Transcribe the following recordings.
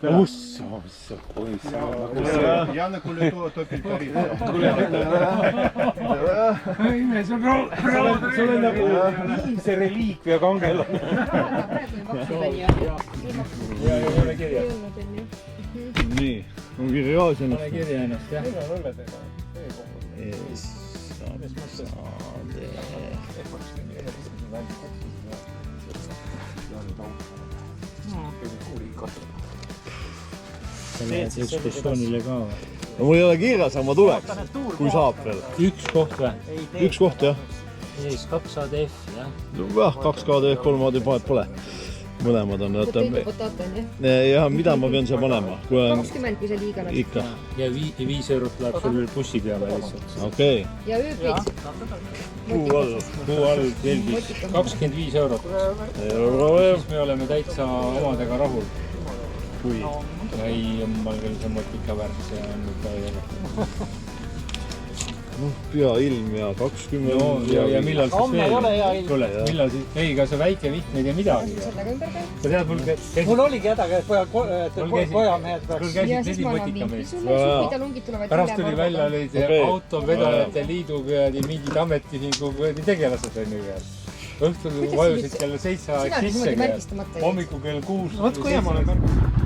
Ussa, poiss. Janne, kuule topil päris. Sul on nagu see reliikvia kangel. Ja ei ole kirja. Nii, on kirjaas ennast. Ole kirja ennast, jah. Ekskursioonile ka või? No mul ei ole kirjas, aga ma tuleks, kui saab veel. Üks koht või? Üks koht, jah. Ees 2 ADF, jah? Jah, 2 KDF, 3 ADF vahet pole. Mõlemad on. Jah, mida ma pean seal panema? 20, kui see liiga on. Ikka. Ja 5 eurot läheb sul bussi peale lihtsalt. Okei. Ja ööpilt. Kuu all telgis. 25 eurot. Siis me oleme täitsa omadega rahul. Kui ei jummal küll see motikavärk, see on nüüd täiega. Pea ilm ja 20. No, ja millal siis veel? Kuule, millal siis? Ei, ka see väike viht, me ei tea midagi. Sa tead, mul oligi häda, et pojamehed peaks. Sul käisid neli motikameest. Pärast tuli välja, olid autovedajate liidu mingid ametiühingu tegelased on ju veel. Õhtul vajusid kella 7 aeg sisse, hommiku kell 6. Võt kui ma olen märgistanud.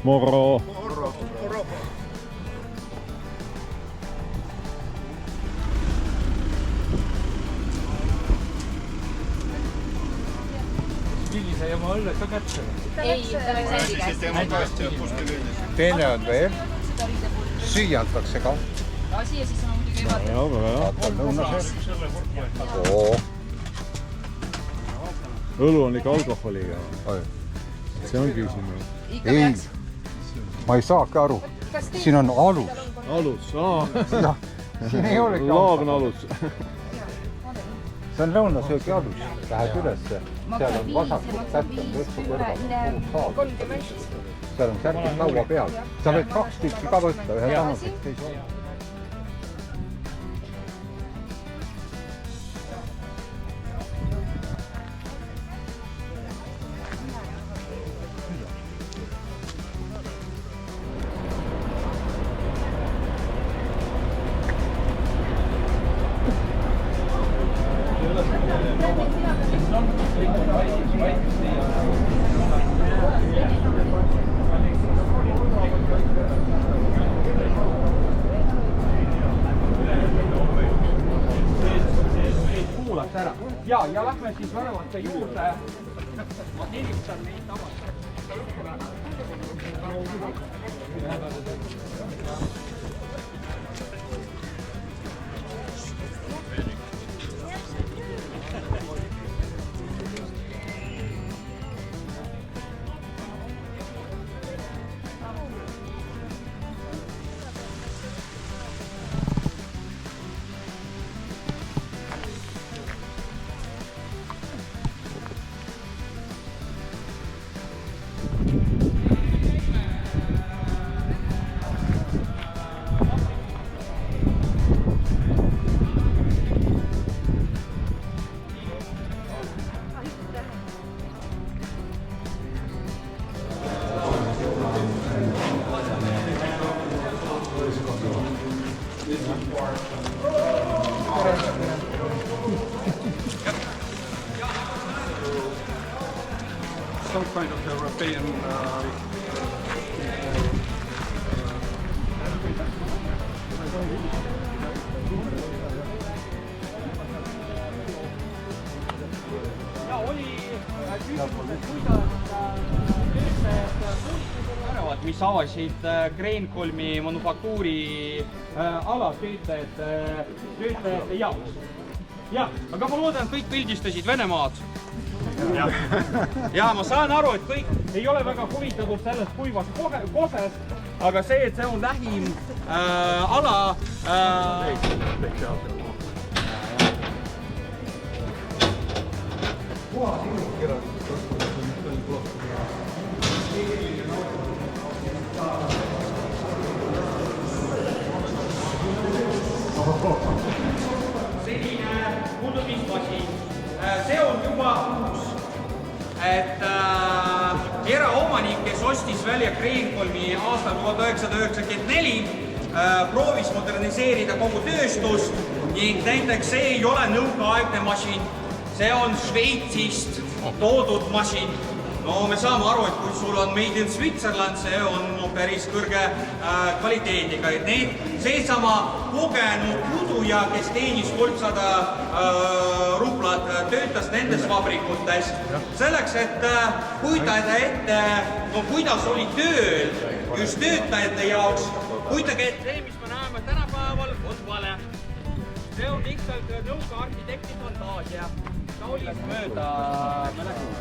Moro. Villi sai oma õlle ka kätte. Ei, ta läks Teine on veel. Süüa antakse ka. Siia siis on muidugi Õlu on ikka alkoholiga. See on küsimus. Ei, ma ei saagi aru. Siin on alus. Alus, Siin ei ole laagna alus. See on lõunasöögi alus. Lähed üles. Seal on vasakult kätte, vetsu kõrval. Seal on särgid laua peal. Sa võid 2 tükki ka võtta, ühe tänaseks teise olla. Ja lähme siis vanemate juurde. Ma helistan neid avastada. Some kind of European ja oli küsimus, kuidas mis avasid Kreenholmi manufaktuuri ala töötajate jaoks. Ja, aga ma loodan, et kõik pildistasid Venemaad. Ja ma saan aru, et kõik ei ole väga huvitatud sellest kuivast kosest, aga see, et see on lähim ala selline puudumismasin, see on juba uus, et eraomanik, kes ostis välja Kreenholmi aastal 1994, proovis moderniseerida kogu tööstust ning näiteks see ei ole nõukaaegne masin, see on Šveitsist toodud masin. No me saame aru, et kui sul on made in Switzerland, see on päris kõrge kvaliteediga. Seesama kogenud puduja, kes teenis 300 ruplat, töötas nendes vabrikutes selleks, et kujutada ette, no kuidas oli tööl just töötajate jaoks. Kujutage, et see, mis me näeme tänapäeval, on vale. See on lihtsalt nõuka arhitekti fantaasia. Ta oli mööda, me läksime.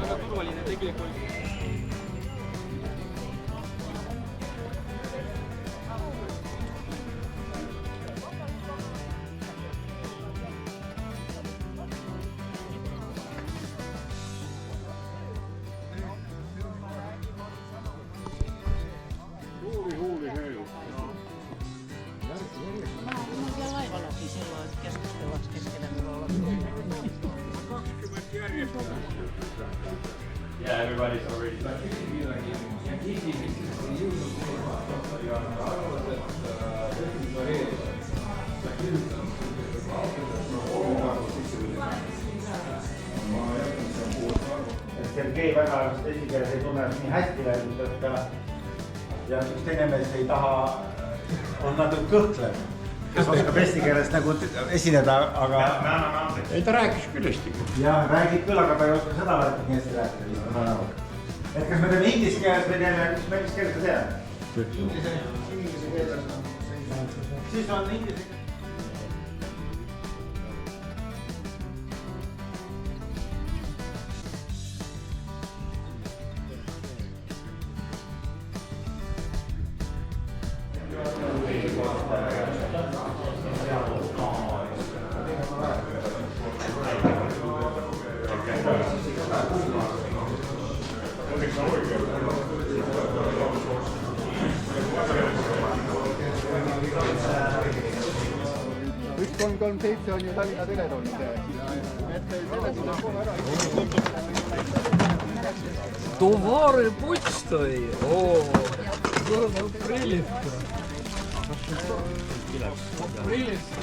Väga turvaline tegelikult. Yeah, everybody's already Sergei väga eesti keeles ei tunne nii hästi räägitud ja üks teine mees ei taha, on natuke kõhklev, kes oskab eesti keeles nagu esineda, aga... Ei ta rääkis küll eesti keeles. Jah, räägib küll, aga ta ei oska seda värki nii hästi rääkida. Et kas me teeme inglise keeles või teeme, mis me inglise keeles teeme? Inglise keeles on. Siis on inglise keeles. Üks 337 on ju Tallinna Teletooni Товары почтой. О, прелесть. Прелесть.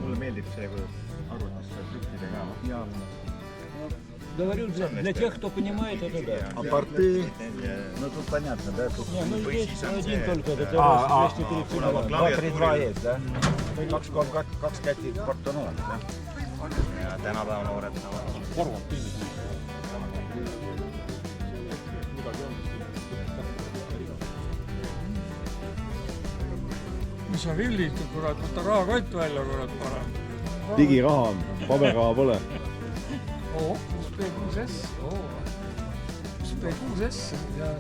Mulle meeldib see, kuidas arvutas trükkida ka. Говорю, для тех, кто понимает, это да. А порты, ну тут понятно, да? Тут есть один только, это 232. 232 ees, jah? 232 käti port on olemas, jah? Ja tänapäeva noored saavad. Korvad teenis. Mis sa villid, kurat, võtta rahakott välja, kurat, parem. Digiraha on, paberraha pole. P6S, P6S ja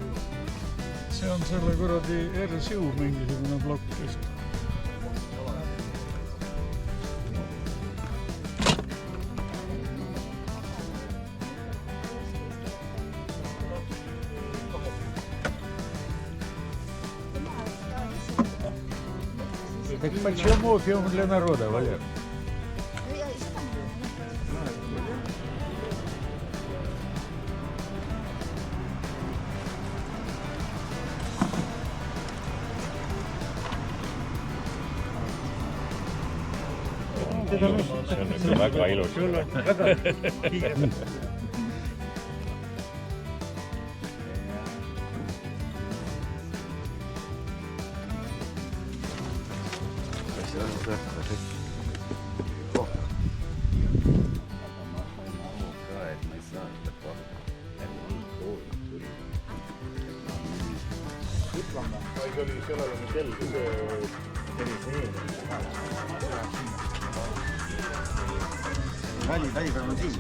see on selle kuradi RSU mingisugune plokk vist. Так почему фильм для народа, Валер? See on väga ilus. Välipäev on siin.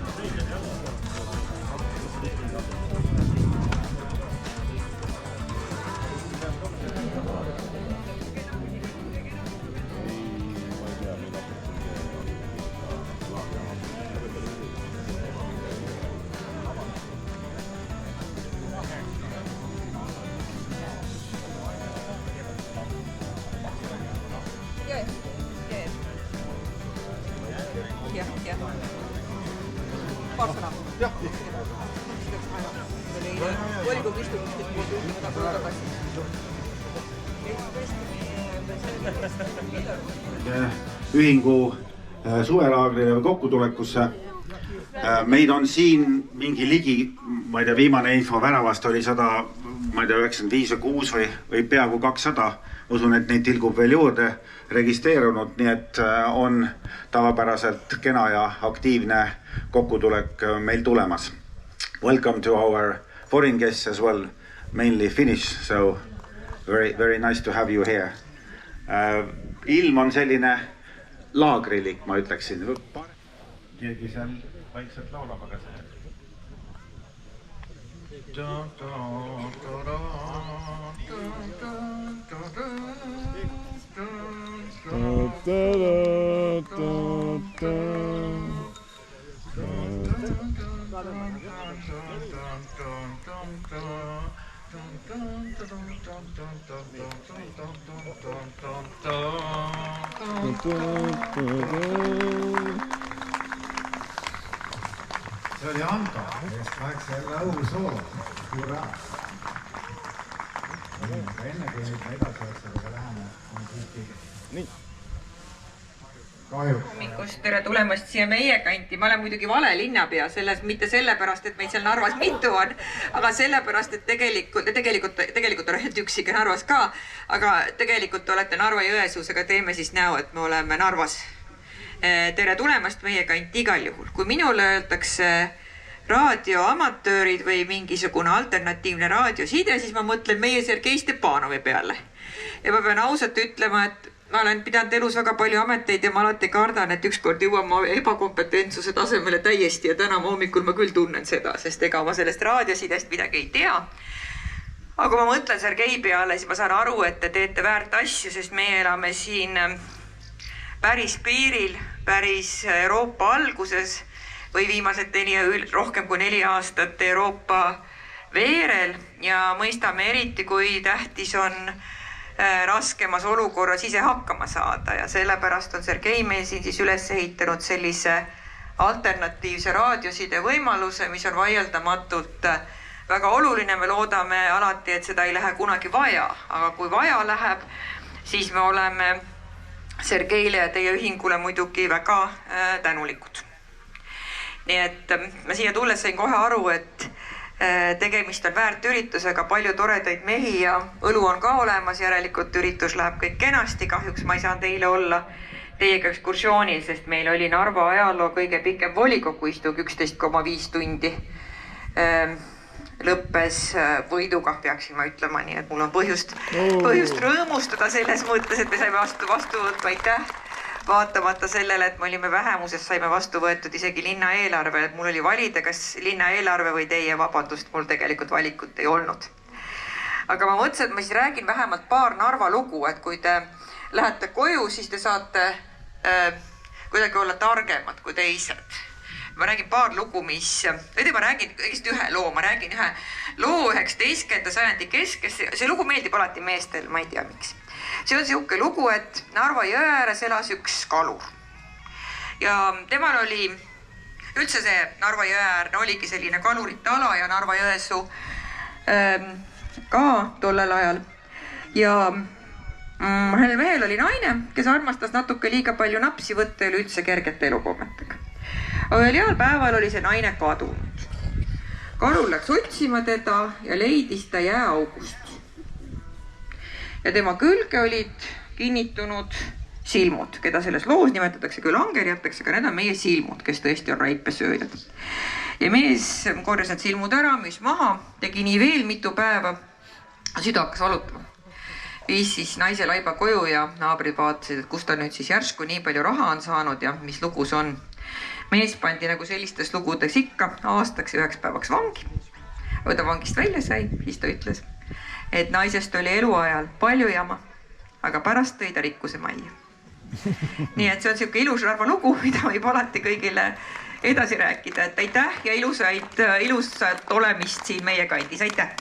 Paar sõna. Jah. Volikogu istungist, et ma tulin tagasi. Ühingu suvelaagrile või kokkutulekusse. Meid on siin mingi ligi, ma ei tea, viimane info väravast oli 195 või 6 või peaaegu 200. Usun, et neid tilgub veel juurde registreerunud, nii et on tavapäraselt kena ja aktiivne kokkutulek meil tulemas. Welcome to our foreign guests as well, mainly Finnish, so very nice to have you here. Ilm on selline laagrilik, ma ütleksin. Keegi seal vaikselt laulab, aga see... See oli Anto, kes läks jälle õhusoolo. Hurraa! Aga enne kui nüüd edasi asjadega läheme, on siiski... Nii. Kahju. Hommikust tere tulemast siia meie kanti. Ma olen muidugi vale linnapea, mitte sellepärast, et meid seal Narvas mitu on, aga sellepärast, et tegelikult on ainult üksigi Narvas ka, aga tegelikult olete Narva-Jõesuus, aga teeme siis näo, et me oleme Narvas. Tere tulemast meie kanti igal juhul. Kui minule öeldakse raadioamatöörid või mingisugune alternatiivne raadioside, siis ma mõtlen meie Sergei Stepanovi peale. Ja ma pean ausalt ütlema, et ma olen pidanud elus väga palju ameteid ja ma alati kardan, et ükskord jõuan ma ebakompetentsuse tasemele täiesti ja täna hommikul ma küll tunnen seda, sest ega ma sellest raadiosidest midagi ei tea. Aga kui ma mõtlen Sergei peale, siis ma saan aru, et te teete väärt asju, sest meie elame siin päris piiril, päris Euroopa alguses või viimased rohkem kui 4 aastat Euroopa veerel ja mõistame eriti, kui tähtis on raskemas olukorras ise hakkama saada ja sellepärast on Sergei meil siin siis üles ehitanud sellise alternatiivse raadioside võimaluse, mis on vaieldamatult väga oluline. Me loodame alati, et seda ei lähe kunagi vaja, aga kui vaja läheb, siis me oleme Sergeile ja teie ühingule muidugi väga tänulikud. Nii et ma siia tulles sain kohe aru, et tegemist on väärt üritusega, palju toredaid mehi ja õlu on ka olemas, järelikult üritus läheb kõik kenasti. Kahjuks ma ei saanud eile olla teiega ekskursioonil, sest meil oli Narva ajaloo kõige pikem volikogu istung 11,5 tundi. Lõppes võiduga, peaksin ma ütlema, nii et mul on põhjust rõõmustada selles mõttes, et me saime vastu võtma, aitäh. Vaatamata sellele, et me olime vähemuses, saime vastu võetud isegi linna eelarve. Mul oli valida, kas linna eelarve või teie, vabandust, mul tegelikult valikut ei olnud. Aga ma mõtlesin, et ma siis räägin vähemalt paar Narva lugu, et kui te lähete koju, siis te saate kuidagi olla targemad kui teised. Ma räägin paar lugu, ma räägin ühe loo, ma räägin ühe loo 19. sajandi keskes. See lugu meeldib alati meestel, ma ei tea miks. See on siuke lugu, et Narva jõe ääres elas üks kalur. Ja temal oli, üldse see Narva jõe äärne oligi selline kalurite ala ja Narva-Jõesuu ka tollel ajal. Ja hääle mehel oli naine, kes armastas natuke liiga palju napsi võtta ja üldse kergete elukommetega. Aga ühel heal päeval oli see naine kadunud. Kalur läks otsima teda ja leidis ta jääaugust. Ja tema külge olid kinnitunud silmud, keda selles loos nimetatakse küll angerjateks, aga need on meie silmud, kes tõesti on räipesööjad. Ja mees korjas need silmud ära, müüs maha, tegi nii veel mitu päeva, süda hakkas valutama. Viis siis naise laiba koju ja naabrid vaatasid, et kust ta nüüd siis järsku nii palju raha on saanud ja mis lugus on. Mees pandi nagu sellistes lugudes ikka aastaks ja 9 päevaks vangi. Kui ta vangist välja sai, siis ta ütles, et naisest oli eluajal palju jama, aga pärast tõi ta rikkuse majja. Nii et see on selline ilus rahvalugu, mida võib alati kõigile edasi rääkida, et aitäh ja ilusat olemist siin meie kandis, aitäh!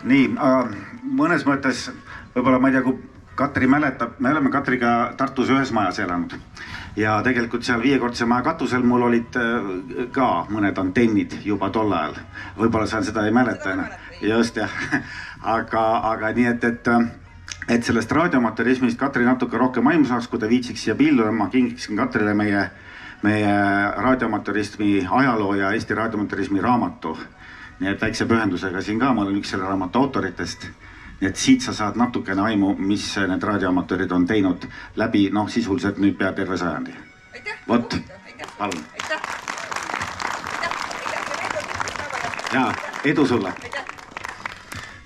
Nii, mõnes mõttes, võib-olla ma ei tea, kui Katri mäletab, me oleme Katriga Tartus ühes majas elanud ja tegelikult seal 5-kordse maja katusel mul olid ka mõned antennid juba tol ajal. Võib-olla sa seda ei mäleta enam. Just jah, aga nii, et sellest raadiomaterismist Katri natuke rohkem aimu saaks, kui ta viitsiks siia pillu ja ma kingiksin Katrile meie raadiomaterismi ajaloo ja Eesti raadiomaterismi raamatu. Nii et väikse pühendusega siin ka, ma olen üks selle raamatu autoritest. Nii et siit sa saad natukene aimu, mis need raadioamatöörid on teinud läbi, sisuliselt nüüd pea terve sajandi. Vot, palun. Ja, edu sulle.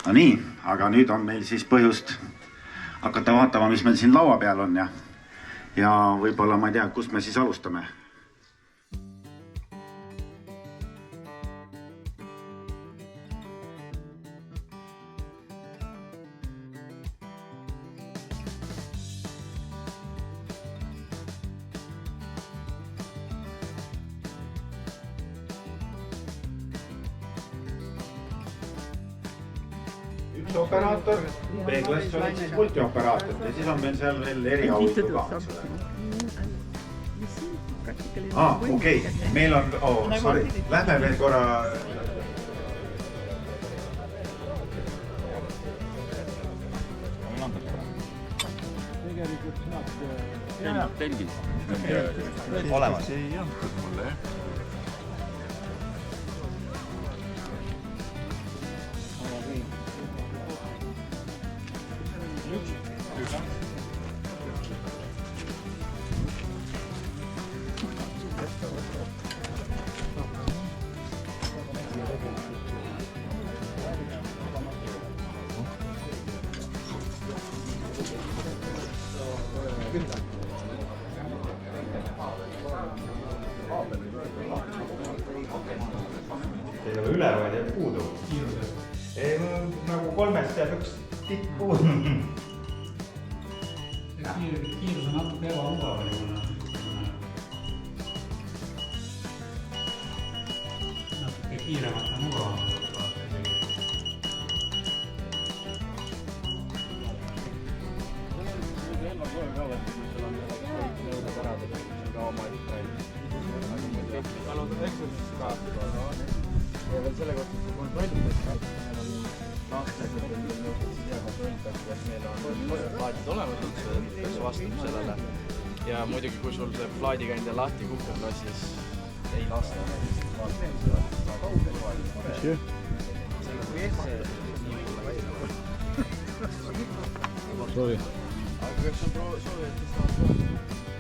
No nii, aga nüüd on meil siis põhjust hakata vaatama, mis meil siin laua peal on ja võib-olla ma ei tea, kust me siis alustame. Operaator, B-klass olid siis multioperaator ja siis on meil seal veel eriauhiku ka. Okei, meil on, sorry, lähme veel korra. Tegelikult telgis. Olemas. See ei antud mulle, jah. Ei ole üle, vaid jääb puudu. Nagu 3-st jääb üks tikk puudu. Kiirus on natuke ebamugav. Natuke kiiremat on mugav. Ja veel selle kohta, kui kontrollitakse, et meil on aastaselt et meil on plaadid olemas, kes vastab sellele. Ja muidugi, kui sul see plaadikandja lahti kukub, siis ei lasta. Sorry. Aga kas on soovi, et kes tahab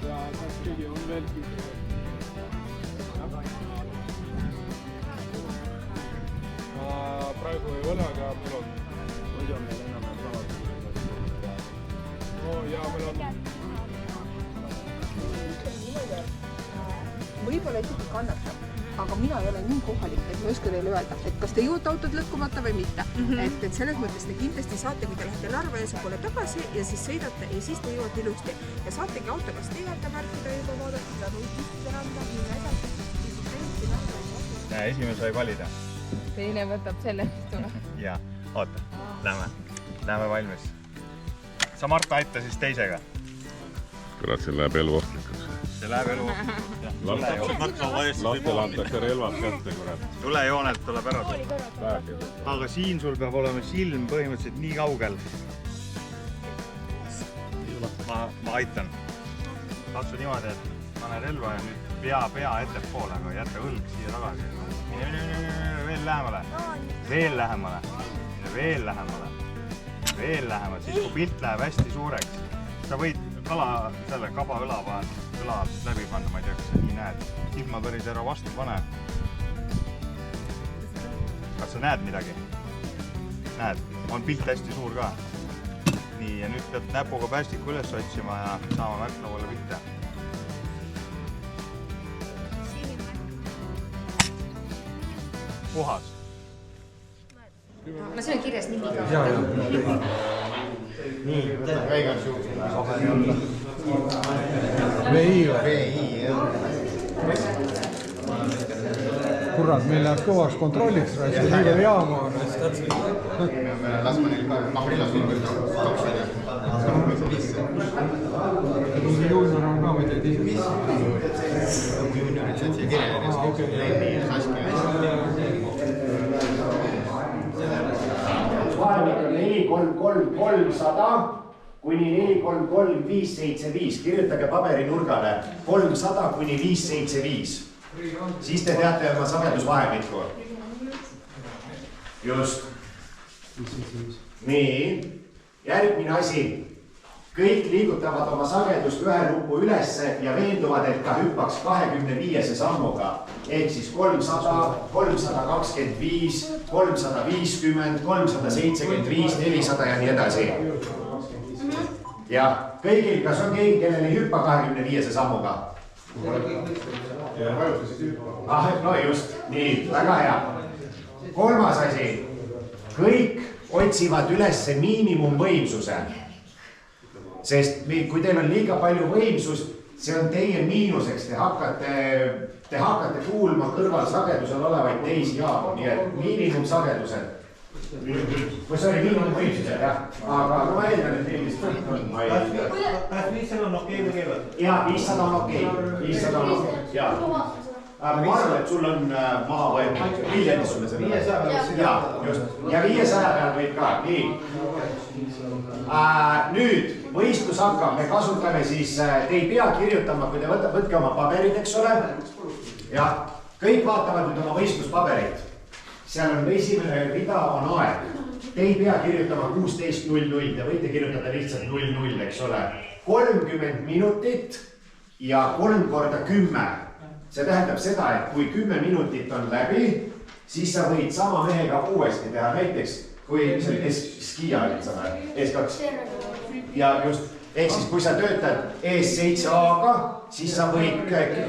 ja kas keegi on veel praegu ei ole, aga mul on. Muidu on meil enam samad. Ja meil on. Võib-olla ikkagi kannatab, aga mina ei ole nii kohalik, et ma ei oska teile öelda, et kas te jõuate autod lõhkumata või mitte. Et selles mõttes te kindlasti saate, kui te lähete Narva ja poole tagasi ja siis sõidate ja siis te jõuate ilusti. Ja saategi auto kas teada märkida juba vaadata, seda või püstida randa, minna edasi. Esimene sai valida. Teine võtab selle tule. Ja, oota, lähme valmis. Sa Marta aita siis teisega. Kurat, see läheb eluohtlikuks. See läheb eluohtlikuks. Lastel antakse relvad kätte, kurat. Tulejoonelt tuleb ära tulla. Aga siin sul peab olema silm põhimõtteliselt nii kaugel. Ma aitan. Katsu niimoodi, et pane relva ja nüüd pea ettepoole, aga jätta õlg siia tagasi. Veel lähemale. Veel lähemale. Veel lähemale. veel lähemalt, siis kui pilt läheb hästi suureks, sa võid kala selle kaba õla läbi panna, ma ei tea, kas sa nii näed. Ilma päris ära vastu pane. Kas sa näed midagi? Näed, on pilt hästi suur ka. Nii, ja nüüd pead näpuga päästiku üles otsima ja saama märklauale pilte. Puhas. Ma see on kirjas nimi ka. Nii, käigas ju. VI või? VI, jah. Kurat, meil läheb kõvaks kontrolliks raisk, nii veel jaama on. Lasme neil ka Mahrillas viimast toksida. Mingi juunior on ka, ma ei tea, juuniorid saad siia kirja järjest. Vahemik on 433 kuni 433 575. Kirjutage paberinurgale 300 kuni 575. Siis te teate oma sagedusvahemikku. Just. Nii. Järgmine asi. Kõik liigutavad oma sagedust ühe nupu ülesse ja veenduvad, et ta hüppaks 25 sammuga. Ehk siis 300, 325, 350, 375, 400 ja nii edasi. Ja kõigil, kas on keegi, kellel ei hüppa 25 sammuga? No just, nii, väga hea. Kolmas asi. Kõik otsivad ülesse miinimumvõimsuse. Sest kui teil on liiga palju võimsust, see on teie miinuseks. Te hakkate kuulma kõrval sagedusel olevaid teisi jaabu, nii et miinimumsagedused. Või see oli miinimumvõimsused, jah. Aga ma eeldan, et neil vist on. Kas 500 on okei või keevad? Jaa, 500 on okei. 500 on okei, jaa. Ma arvan, et sul on maha võetud. Viljendis sulle selle. 500 jaa, just. Ja 500 peal võib ka, nii. Nüüd võistlus hakkab, me kasutame siis, te ei pea kirjutama, kui te võtke oma paberid, eks ole. Ja kõik vaatavad nüüd oma võistluspaberit. Seal on esimene rida on aeg. Te ei pea kirjutama 16.00, te võite kirjutada lihtsalt 00, eks ole. 30 minutit ja 3 korda 10. See tähendab seda, et kui 10 minutit on läbi, siis sa võid sama mehega uuesti teha. Näiteks, kui see oli Skia olid sa või? S2. Ja just, ehk siis kui sa töötad S7A-ga, siis sa võid,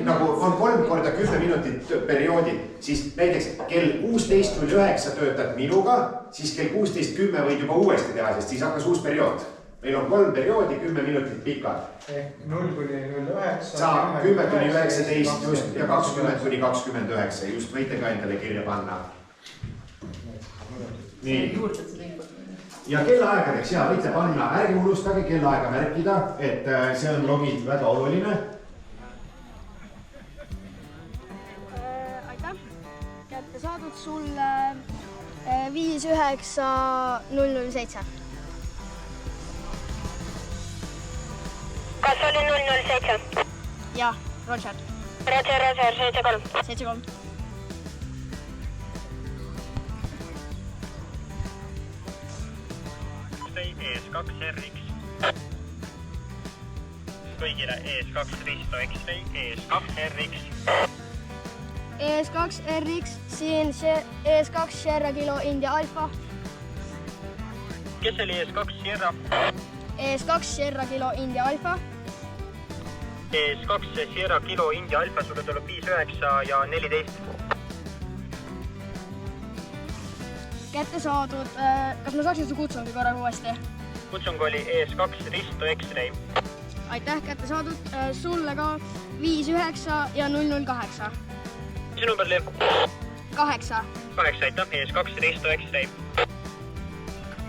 nagu on 3 korda 10 minutit perioodid, siis näiteks kell 16.09 töötad minuga, siis kell 16.10 võid juba uuesti teha, sest siis hakkas uus periood. Meil on 3 perioodi, 10 minutit pikad. 0 kuni 09. Sa 10 kuni 19 just ja 20 kuni 29. Just võite ka endale kirja panna. Nii. Ja kellaaegadeks, jaa, võite panna. Ärge unustage kellaaega märkida, et see on logid väga oluline. Aitäh. Kätte saadud sulle 59007. Kas oli 007? Jah, Roger. Roger, 73. 73. ES2RX. Kõigile ES2 Risto X-Ray, ES2RX. ES2RX, siin ES2 Sierra Kilo India Alfa. Kes oli ES2 Sierra? ES2 Sierra Kilo India Alfa. ES2 Sierra Kilo India Alfa, sulle tuleb 5,9 ja 14. Kätte saadud, kas ma saaksin su kutsungi korra uuesti? Kutsung oli ES2 Risto X-Ray. Aitäh, kätte saadud, sulle ka 5,9 ja 008. Mis number oli? 8. 8, aitäh, ES2 Risto X-Ray.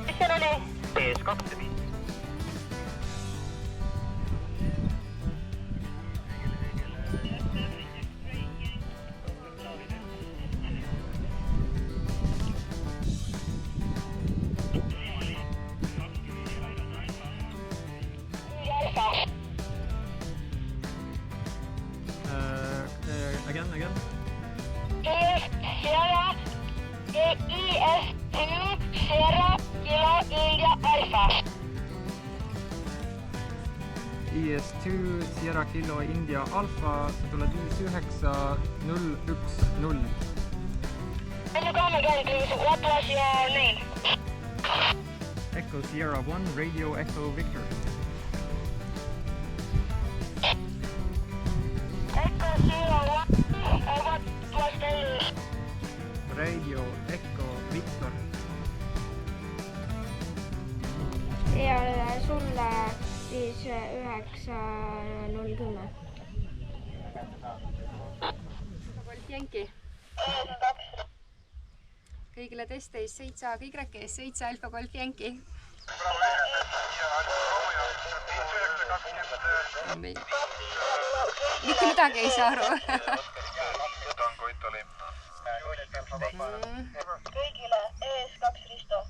Mis seal oli? ES2 Risto. Again. ES Sierra, ES2 Sierra Kilo India Alpha. IS2 Sierra Kilo India Alpha, sa tuled 59010. Can you come again, please? What was your name? Echo Sierra 1, Radio Echo Victor. Echo Sierra 1. What was the name? Radio Echo Victor. Ja sulle 5910. Golf Yankee. Kõigile testeis 7 Kõigrekees 7 Alfa Golf Yankee. Mitte midagi ei saa aru. Kõigile ES2 Risto.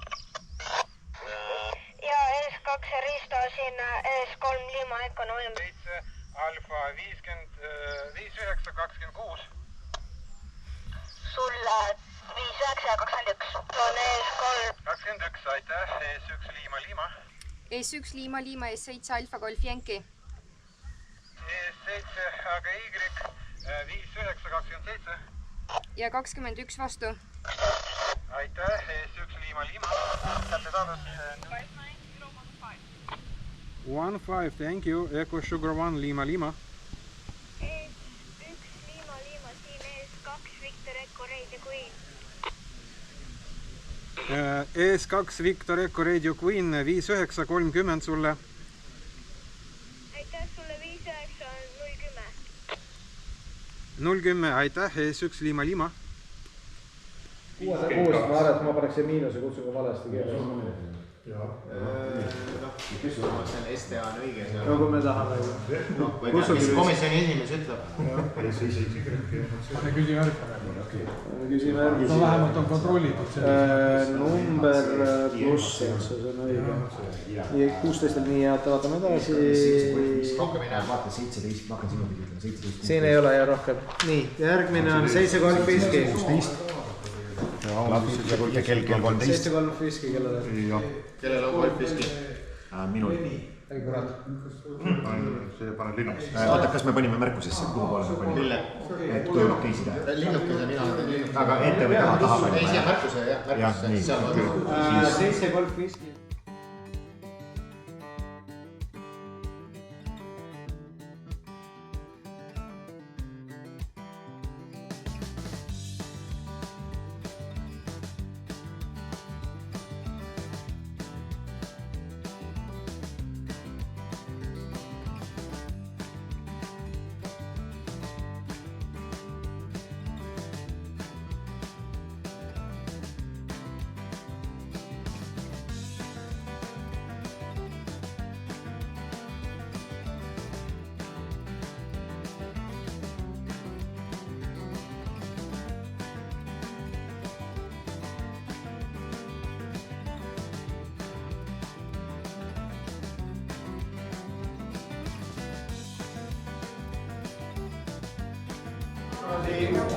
Ja ES2 Risto siin ES3 Lima Eco November. 7 Alfa 5926. Sulle 5921. On ES3 21, aitäh. ES1 Lima Lima. ES1 Lima Lima ES7 Alfa Golf Yankee. ES7 AGY 5927. Ja 21 vastu. Aitäh, ES1 Lima Lima. Kätte taadus. 1-5, thank you. Echo Sugar 1, Lima Lima. ES1 Lima Lima, siin ES2 Victor Eco Radio Queen. ES2 Victor Eco Radio Queen 5930 sulle. Aitäh sulle 5910. 010, aitäh, ES1 Lima Lima. 6, ma arvan, et ma paneks see miinuse, kutsuga valesti keeles. Kes see STA on õige? No kui me tahame. Mis komisjoni esimees ütleb? Me küsime järgi. No vähemalt on kontrollitud. Number pluss, see on õige. 16 on nii head, vaatame edasi. Rohkem ei näe, vaata 17, ma hakkan sinu pidi ütlema 17. Siin ei ole ja rohkem. Nii, järgmine on 7 Golf Whisky. 7 Golf Whisky, kell 13 kellele? Kellel on Golf Whisky? Minul. Ei kurat. See paned linnukesse. Oota, kas me panime märkusesse, kuhu poole me panime? Lille. Et töölokeisida. Linnukese mina. Aga ette või taha panime? Ei, siia märkuse, jah. Märkuse. 7 Golf Whisky.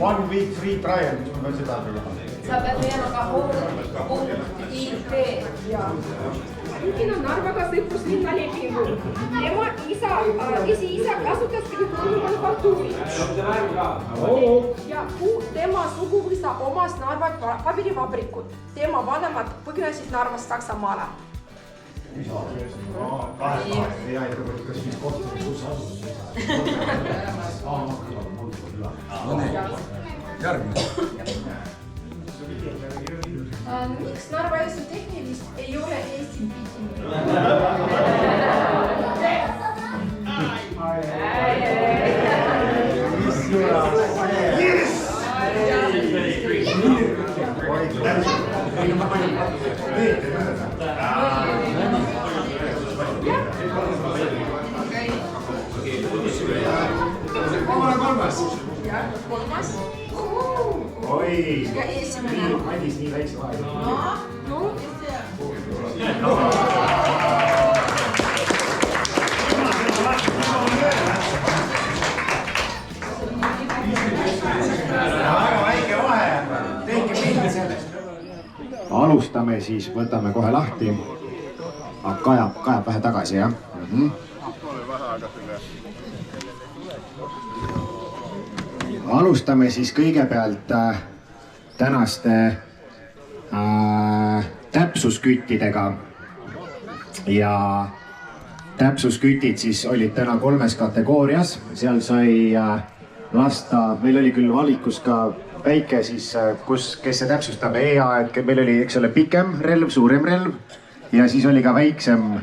One week free trial, mis ma pean seda tegema? Sa pead minema ka home.it ja Riigil on Narvaga sõpruslinna lepingu. Tema isa kasutas manufaktuuri. Ja tema suguvõsa omas Narva paberivabrikut. Tema vanemad põgenesid Narvast Saksamaale. Järgmine. Miks Narva Eesti tehnilist ei ole Eesti piti? Kolmas. Oi, ja esimene. Madis nii väikse vahel. No. Väga väike vahe, tehke pildi sellest. alustame siis, võtame kohe lahti. Kajab vähe tagasi, jah? Alustame siis kõigepealt tänaste täpsusküttidega. Ja täpsuskütid siis olid täna 3 kategoorias. Seal sai lasta, meil oli küll valikus ka väike siis, kes see täpsustab et meil oli, eks ole, pikem relv, suurem relv ja siis oli ka väiksem.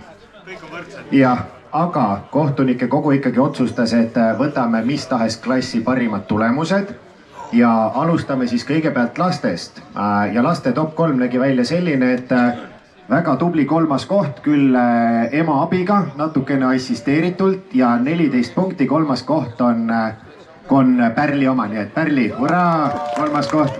Ja, aga kohtunike kogu ikkagi otsustas, et võtame mis tahes klassi parimad tulemused ja alustame siis kõigepealt lastest. Ja laste top 3 nägi välja selline, et väga tubli 3. koht, küll ema abiga, natukene assisteeritult ja 14 punkti 3. koht on Pärli oma, nii et Pärli, hurraa, 3. koht.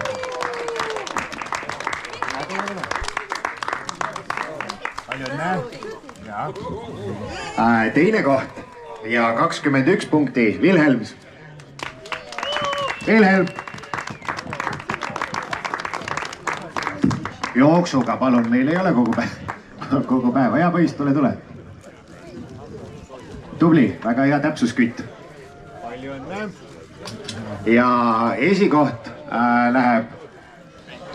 Teine koht ja 21 punkti, Vilhelms. Vilhelm. Jooksuga, palun, meil ei ole kogu päeva. Hea poiss, tule. Tubli, väga hea täpsuskütt. Palju õnne. Ja esikoht läheb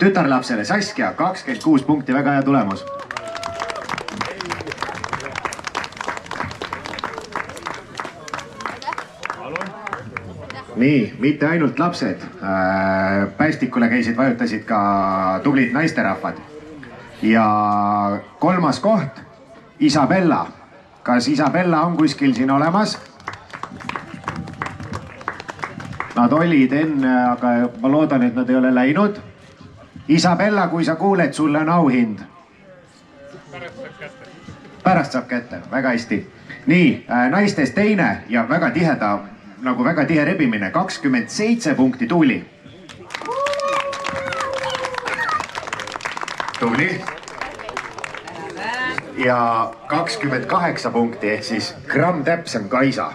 tütarlapsele Saskia, 26 punkti, väga hea tulemus. Nii, mitte ainult lapsed. Päästikule käisid, vajutasid ka tublid naisterahvad. Ja 3. koht, Isabella. Kas Isabella on kuskil siin olemas? Nad olid enne, aga ma loodan, et nad ei ole läinud. Isabella, kui sa kuuled, sulle on auhind. Pärast saab kätte, väga hästi. Nii, naistes teine ja väga tihe rebimine, 27 punkti Tuuli. Tuuli. Ja 28 punkti, ehk siis gramm täpsem Kaisa.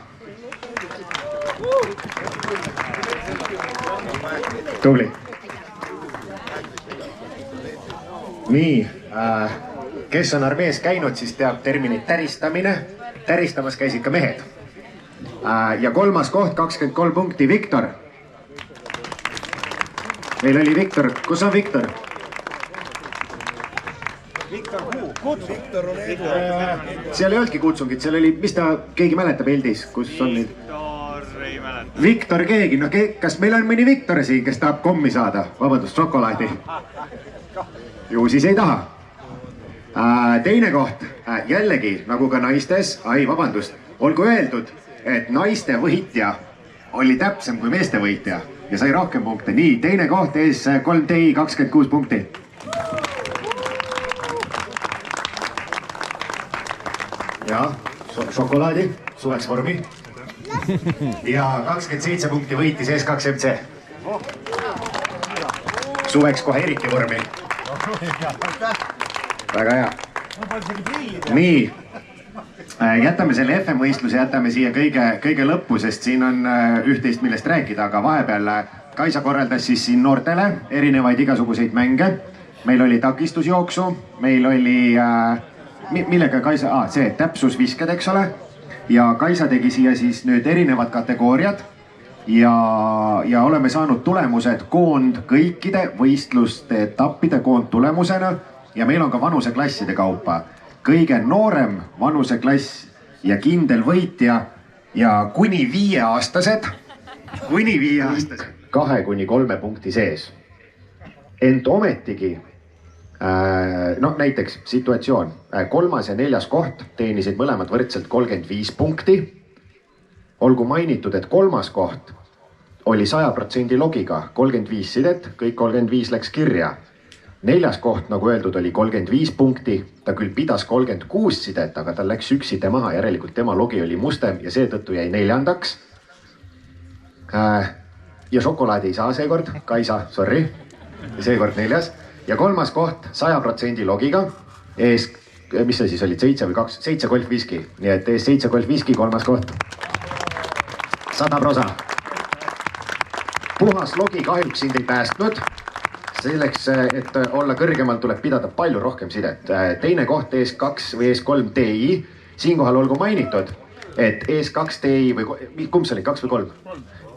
Tubli. Nii, kes on armees käinud, siis teab terminit täristamine. Täristamas käisid ka mehed. Ja 3. koht, 23 punkti, Viktor. Meil oli Viktor, kus on Viktor? Viktor on edu. Seal ei olnudki kutsungit, seal oli, mis ta, keegi mäletab Eldis, kus on nüüd? Viktor ei mäleta. Viktor keegi, no kas meil on mõni Viktor siin, kes tahab kommi saada? Vabandust, šokolaadi. Ju siis ei taha. Teine koht, jällegi, nagu ka naistes, olgu öeldud, et naiste võitja oli täpsem kui meeste võitja ja sai rohkem punkte. Nii, teine koht ees 3TI, 26 punkti. Ja, šokolaadi, suveks vormi. Ja 27 punkti võitis S2MC. Suveks kohe eriti vormi. Väga hea. Nii. Jätame selle FM-võistluse, jätame siia kõige lõppu, sest siin on üht-teist millest rääkida, aga vahepeal Kaisa korraldas siis siin noortele erinevaid igasuguseid mänge. Meil oli takistusjooksu, meil oli, millega Kaisa, see täpsusvisked, eks ole. Ja Kaisa tegi siia siis nüüd erinevad kategooriad ja oleme saanud tulemused kõikide võistluste etappide koondtulemusena ja meil on ka vanuseklasside kaupa. Kõige noorem vanuseklass ja kindel võitja ja kuni 5-aastased, 2-3 punkti sees. Ent ometigi, näiteks situatsioon, 3. ja 4. koht teenisid mõlemad võrdselt 35 punkti. Olgu mainitud, et 3. koht oli 100% logiga, 35 sidet, kõik 35 läks kirja. 4. koht, nagu öeldud, oli 35 punkti, ta küll pidas 36 sidet, aga tal läks 1 side maha, järelikult tema logi oli mustem ja seetõttu jäi 4. Ja šokolaadi ei saa seekord, Kaisa, sorry, seekord 4. Ja 3. koht 100% logiga, ees, mis see siis olid, 7 või 2, 7 golfviski, nii et ees 7 golfviski, 3. koht. 100%. Puhas logi kahjuks sind ei päästnud. selleks, et olla kõrgemal, tuleb pidada palju rohkem sidet. Teine koht ES2 või ES3 TI. Siinkohal olgu mainitud, et ES2 TI või kumb see oli, 2 või 3?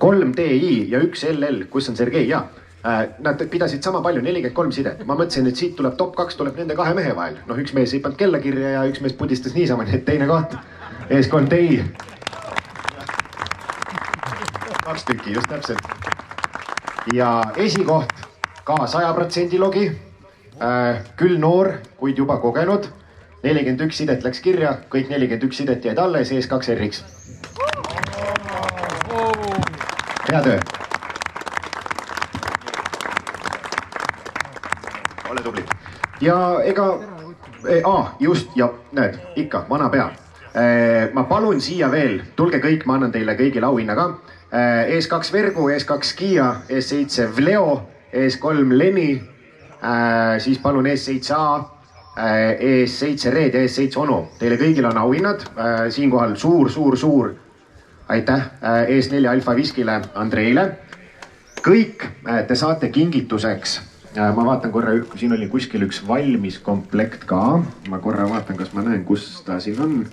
3 TI ja 1 LL, kus on Sergei, jaa. Nad pidasid sama palju, 43 sidet. Ma mõtlesin, et siit tuleb top 2, tuleb nende kahe mehe vahel. Noh, üks mees ei pannud kella kirja ja üks mees pudistas niisama, nii et teine koht. ES3 TI. 2 tükki, just täpselt. Ja esikoht ka 100% logi. Küll noor, kuid juba kogenud. 41 sidet läks kirja, kõik 41 sidet jäid alla ja ES2 RX. Hea töö. Ole tubli. Ja ega, just, ja näed, ikka, vana pea. Ma palun siia veel, tulge kõik, ma annan teile kõigile auhinna ka. ES2 Vergu, ES2 Kia, ES7 Vleo, ES3 Leni, siis palun ES7A, ES7 Red ja ES7 Onu. Teile kõigil on auhinnad, siinkohal suur aitäh ES4 Alfa Viskile Andreile. Kõik te saate kingituseks, ma vaatan korra, siin oli kuskil üks valmis komplekt ka, ma korra vaatan, kas ma näen, kus ta siin on.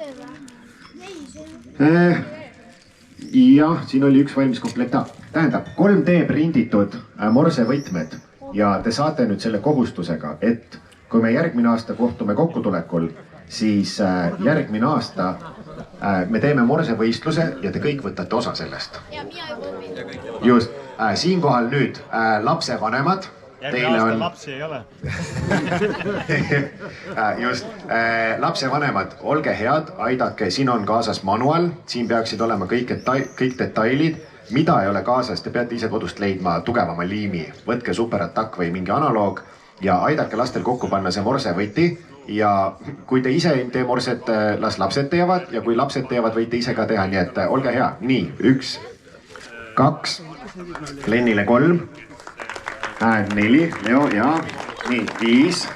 Jah, siin oli üks valmis komplekt. Tähendab, 3D prinditud morse võtmed ja te saate nüüd selle kohustusega, et kui me järgmine aasta kohtume kokkutulekul, siis järgmine aasta me teeme morse võistluse ja te kõik võtate osa sellest. Just, siinkohal nüüd lapsevanemad. Järgmine aasta lapsi ei ole. Just, lapsevanemad, olge head, aidake, siin on kaasas manual, siin peaksid olema kõik detailid, mida ei ole kaasas, te peate ise kodust leidma tugevama liimi, võtke superattack või mingi analoog ja aidake lastel kokku panna see morse võti ja kui te ise tee morset, las lapsed teevad ja kui lapsed teevad, võite ise ka teha, nii et olge hea. Nii, 1, 2, Glenile 3, 4, Leo ja nii, 5,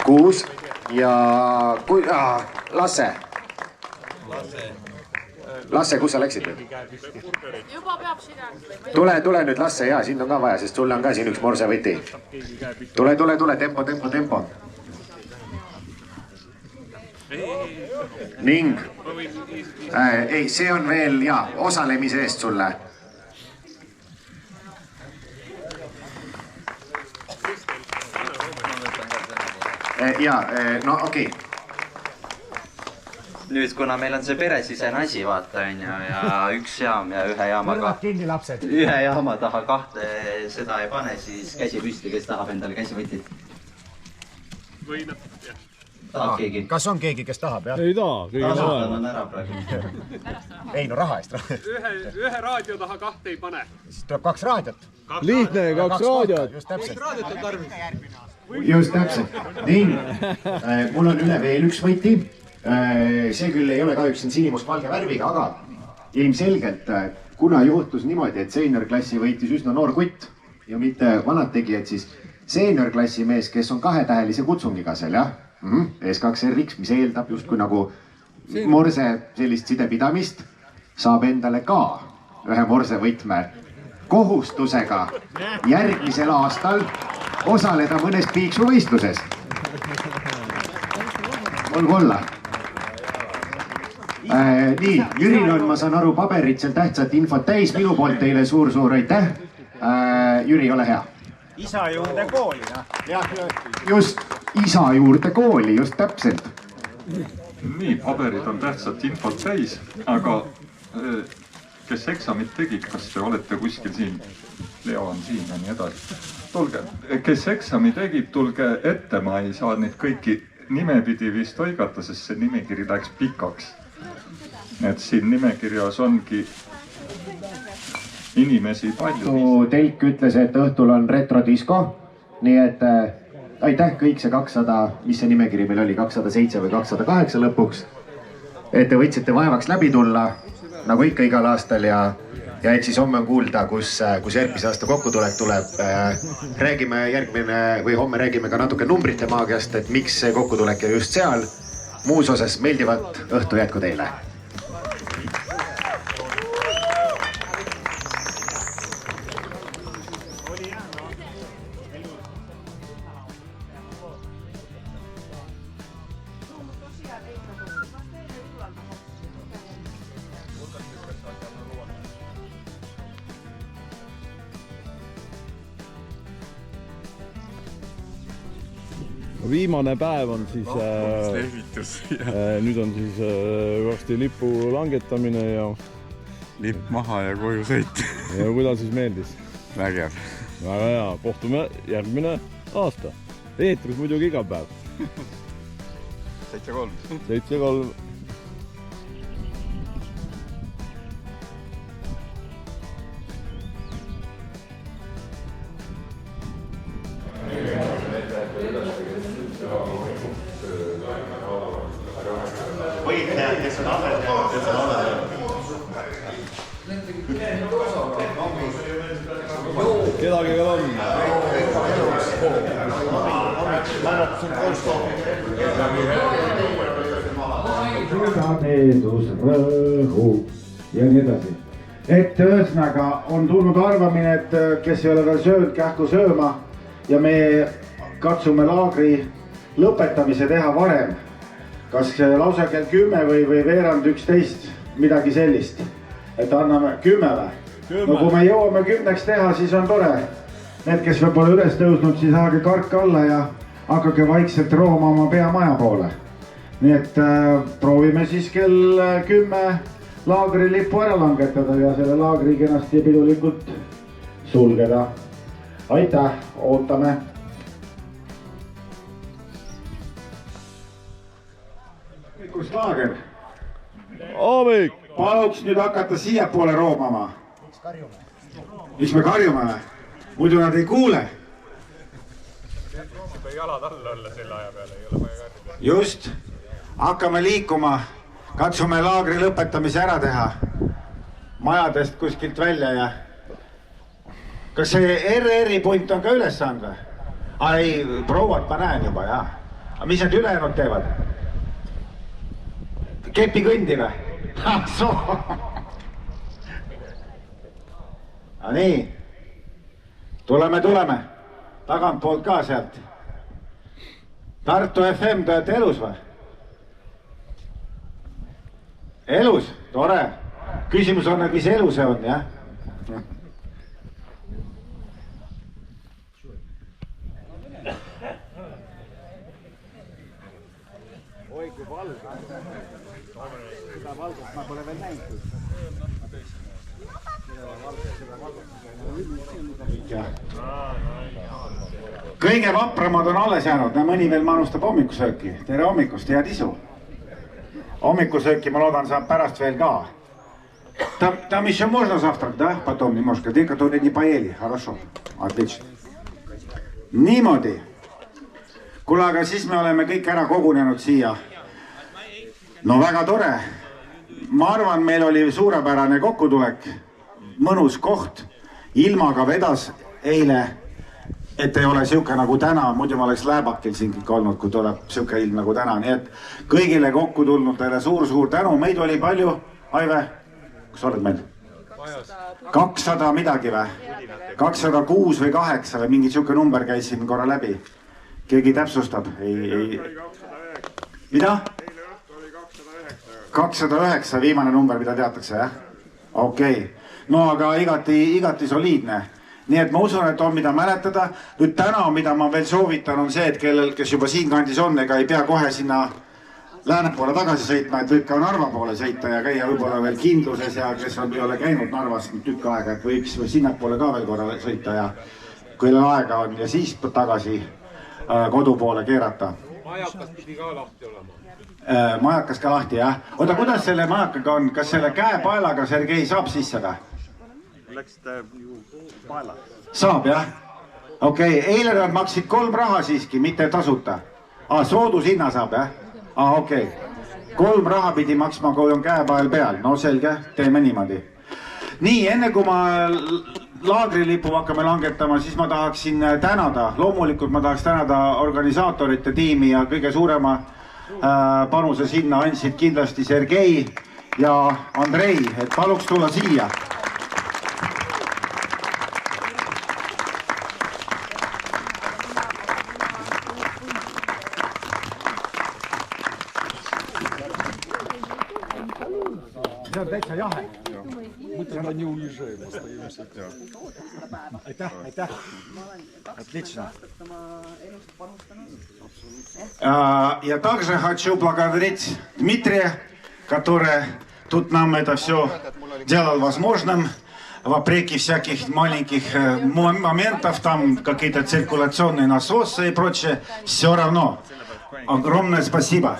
6 ja Lasse. Lasse, kus sa läksid nüüd? Juba peab sidema. Tule nüüd Lasse, jaa, sind on ka vaja, sest sulle on ka siin üks morse võti. Tule, tempo. Ning, ei, see on veel, jaa, osalemise eest sulle. Jaa, no okei. Nüüd, kuna meil on see peresisene asi, vaata, ja üks jaam ja ühe jaamaga... kinni lapsed. Ühe jaama taha kahte seda ei pane, siis käsi püsti, kes tahab endale käsivõtit. Või noh, jah. Tahab keegi? Kas on keegi, kes tahab, jah? Ei taha, kõige on ära praegu. Ei, no raha eest. Ühe raadio taha kahte ei pane. Siis tuleb 2 raadiot. Lihtne, 2 raadiot. Just täpselt. Raadiot on tarvis. Just täpselt. Ning, mul on üle veel üks võti. See küll ei ole kahjuks siin sinimustvalge värviga, aga ilmselgelt, kuna juhtus niimoodi, et seeniorklassi võitis üsna noor kutt ja mitte vanad tegijad, siis seeniorklassi mees, kes on 2-tähelise kutsungiga seal, jah? ES2 RX, mis eeldab just kui nagu morse sellist sidepidamist, saab endale ka ühe morse võtme kohustusega järgmisel aastal osaleda mõnes piiksuvõistluses. Olgu olla. Nii, Jüril on, ma saan aru, paberid seal tähtsat infot täis, minu poolt teile suur aitäh. Jüri, ole hea. Isa juurde kooli, jah? Just, isa juurde kooli, just täpselt. Nii, paberid on tähtsat infot täis, aga kes eksamit tegid, kas te olete kuskil siin? Leo on siin ja nii edasi. Tulge, kes eksami tegid, tulge ette, ma ei saa neid kõiki nimepidi vist oigata, sest see nimekiri läks pikaks. Et siin nimekirjas ongi inimesi palju. Telk ütles, et õhtul on retrodisko, nii et aitäh kõik see 200, mis see nimekiri meil oli, 207 või 208 lõpuks. Et te võtsite vaevaks läbi tulla, nagu ikka igal aastal ja et siis homme on kuulda, kus järgmise aasta kokkutulek tuleb. Räägime homme räägime ka natuke numbrite maagiast, et miks see kokkutulek ja just seal. Muus osas meeldivat õhtu jätku teile. Viimane päev on siis, nüüd on siis varsti lipu langetamine ja lipp maha ja koju sõit. Ja kuidas siis meeldis? Vägev. Väga hea, kohtume järgmine aasta. Eetris muidugi iga päev. 7-3. 7-3. Võitlejad, kes on ametjad, kes on ametjad. Kedagi veel on? Südameedus, rõhu ja nii edasi. Et ühesõnaga on tulnud arvamine, et kes ei ole veel söönud, kähku sööma ja me katsume laagri lõpetamise teha varem. Kas lausa kell 10 või veerand 11, midagi sellist. Et anname 10 või? No kui me jõuame 10 teha, siis on tore. Need, kes võib olla üles tõusnud, siis aage kark alla ja hakkage vaikselt rooma oma peamaja poole. Nii et proovime siis kell 10 laagri lipu ära langetada ja selle laagri kenasti pidulikult sulgeda. Aitäh, ootame! Kus laager? Aavik! Paluks nüüd hakata siia poole roomama. Miks me karjume? Muidu nad ei kuule. Jalad alla olla selle aja peale, ei ole vaja karjuda. Just. Hakkame liikuma. Katsume laagri lõpetamise ära teha. Majadest kuskilt välja ja... Kas see RR-i punt on ka üles saanud või? Ei, prouad ma näen juba, jah. Aga mis need ülejäänud teevad? Kepi kõndi või? Nii. Tuleme. Tagant poolt ka sealt. Tartu FM, te olete elus või? Elus? Tore. Küsimus on, et mis elu see on, jah? Oi, kui valge. Seda valgust ma pole veel näinud. Kõige vapramad on alles jäänud, mõni veel manustab hommikusööki. Tere hommikust, head isu. Hommikusööki, ma loodan, saab pärast veel ka. Там еще можно завтрак, да? Потом немножко. Те, которые не поели. Хорошо. Отлично. Niimoodi. Kuule, aga siis me oleme kõik ära kogunenud siia. No väga tore. Ma arvan, meil oli suurepärane kokkutulek. Mõnus koht. Ilmaga vedas eile, et ei ole siuke nagu täna. Muidu ma oleks lääbakil siin kõik olnud, kui tuleb siuke ilm nagu täna. Nii et kõigile kokku tulnud teile suur tänu. Meid oli palju, Aive? Kus oled meil? 200 midagi või? 206 või 8 või mingi siuke number käisin korra läbi. Keegi täpsustab? Mida? 209 viimane number, mida teatakse, jah? Okei. No aga igati soliidne. Nii et ma usun, et on mida mäletada. Nüüd täna, mida ma veel soovitan, on see, et kellel, kes juba siin kandis on, ega ei pea kohe sinna lääne poole tagasi sõitma, et võib ka Narva poole sõita ja käia võib-olla veel kindluses ja kes on ei ole käinud Narvas tükk aega, et võiks sinna poole ka veel korra sõita ja kui aega on ja siis tagasi kodu poole keerata. Majakas pidi ka lahti olema. Majakas ka lahti, jah. Oota, kuidas selle majakaga on? Kas selle käepaelaga Sergei saab sisse või? Läksite ju paela. Saab, jah? Okei, eile nad maksid 3 raha siiski, mitte tasuta. Soodushinna saab, jah? Okei. 3 raha pidi maksma, kui on käepael peal. No selge, teeme niimoodi. Nii, enne kui ma laagrilipu hakkame langetama, siis ma tahaksin tänada. Loomulikult ma tahaks tänada organisaatorite tiimi ja kõige suurema panuse sinna andsid kindlasti Sergei ja Andrei, et paluks tulla siia. See on täitsa jahe. тогда не уезжаем, остаемся. Aitäh. Отлично. Я также хочу благодарить Дмитрия, который тут нам это все делал возможным. Вопреки всяких маленьких моментов, там какие-то циркуляционные насосы и прочее, все равно. Огромное спасибо.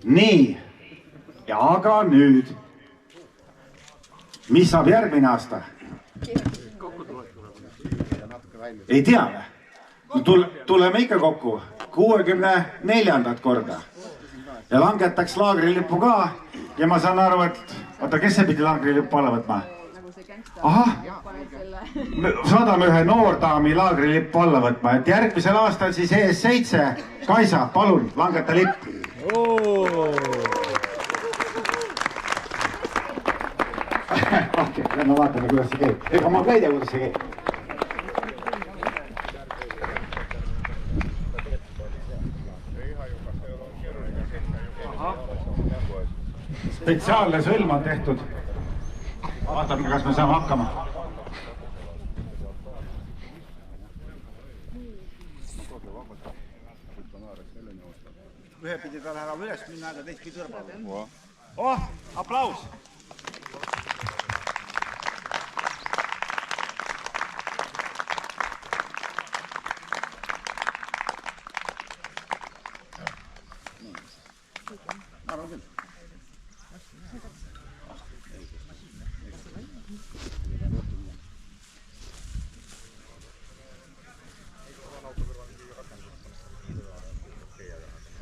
Nii, ja aga nüüd, mis saab järgmine aasta? Ei tea või? Tuleme ikka kokku 64. korda ja langetaks laagrilippu ka ja ma saan aru, et oota, kes see pidi laagrilippu alla võtma? Ahah, saadame ühe noordaami laagrilippu alla võtma, et järgmisel aastal siis ES7. Kaisa, palun, langeta lipp. Okei, lähme vaatame, kuidas see käib. Ega ma ka ei tea, kuidas see käib. Spetsiaalne sõlm on tehtud. Vaatame, kas me saame hakkama. Ühe pidi ta läheb üles minna, aga teistki kõrval. Oh, aplaus!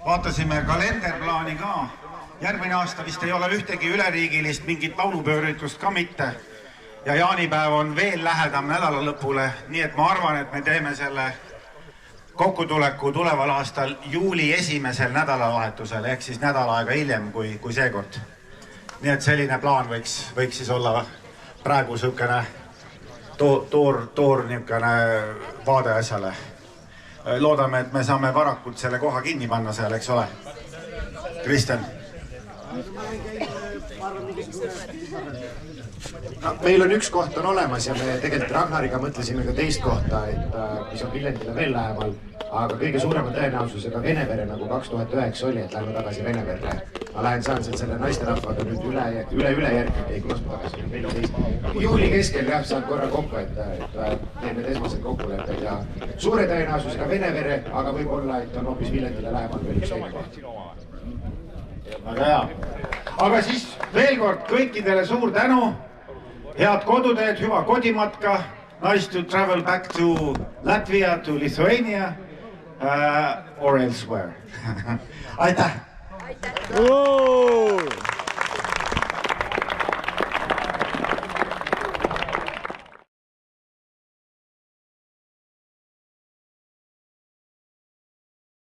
Vaatasime kalenderplaani ka. Järgmine aasta vist ei ole ühtegi üleriigilist mingit laulupööritust ka mitte. Ja jaanipäev on veel lähedam nädala lõpule, nii et ma arvan, et me teeme selle kokkutuleku tuleval aastal juuli esimesel nädalavahetusel, ehk siis nädal aega hiljem kui seekord. Nii et selline plaan võiks siis olla praegu sükene toor niukene vaade asjale. Loodame, et me saame varakult selle koha kinni panna seal, eks ole. Kristjan. Meil on üks koht on olemas ja me tegelikult Ragnariga mõtlesime ka teist kohta, mis on Viljandile veel lähemal, aga kõige suurema tõenäosusega Venevere nagu 2009 oli, et lähme tagasi Veneverre. Ma saan selle naisterahvaga nüüd üle järgi, ei kulas ma tagasi. Juuli keskel jah, saan korra kokku, et teeme esmased kokkulepped ja suure tõenäosusega Venevere, aga võib-olla, et on hoopis Viljandile lähemal veel üks teine koht. Aga hea. Aga siis veel kord kõikidele suur tänu. Head koduteed, hüva kodimatka. Nice to travel back to Latvia, to Lithuania or elsewhere. Aitäh! Aitäh!